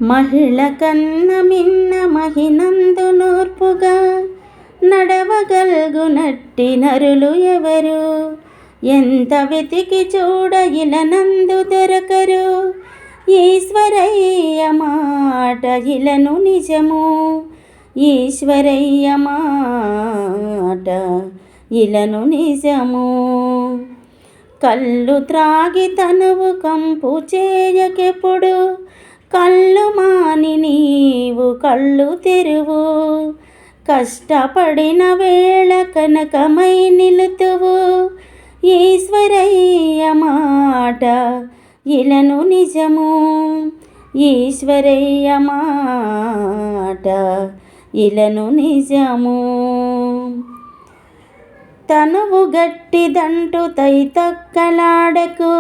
మహిళ కన్న మిన్న మహినందు నూర్పుగా నడవగల్గునట్టి నరులు ఎవరు? ఎంత వెతికి చూడ ఇలనందు దొరకరు. ఈశ్వరయ్య మాట ఇలను నిజము, ఈశ్వరయ్య మాట ఇలను నిజము. కళ్ళు త్రాగి తనువు కంపు చేయకెప్పుడు, కళ్ళు మాని నీవు కళ్ళు తెరువు. కష్టపడిన వేళ కనకమై నిలుతువు, ఈశ్వరయ్య మాట ఇలను నిజము, ఈశ్వరయ్య మాట ఇలను నిజము. తనువు గట్టిదంటూ తైతక్కలాడకు,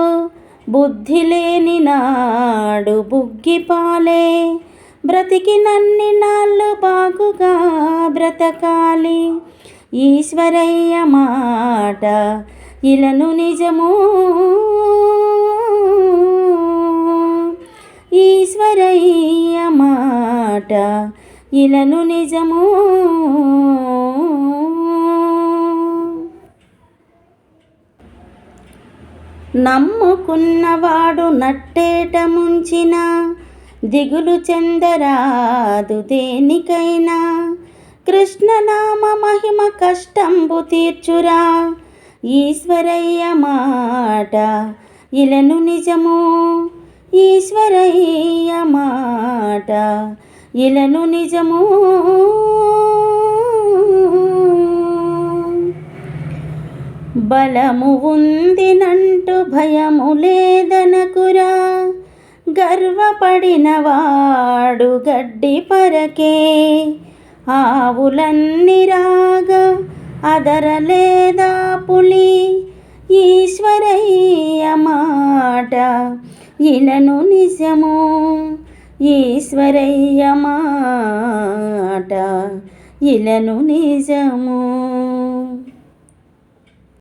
బుద్ధి లేని నాడు బుగ్గిపాలే. బ్రతికినన్ని నాళ్ళు బాగుగా బ్రతకాలి, ఈశ్వరయ్య మాట ఇలను నిజము, ఈశ్వరయ్య మాట ఇలను నిజము. నమ్ముకున్నవాడు నట్టేట ముంచిన, దిగులు చెందరాదు దేనికైనా. కృష్ణనామ మహిమ కష్టంబు తీర్చురా, ఈశ్వరయ్య మాట ఇలను నిజము, ఈశ్వరయ్య మాట ఇలను నిజము. బలము ఉందినంటూ భయము లేదనకురా, గర్వపడిన వాడు గడ్డి పరకే. ఆవులన్నీ రాగా అదరలేదా పులి, ఈశ్వరయ్య మాట ఇలను నిజము, ఈశ్వరయ్య మాట ఇలను నిజము.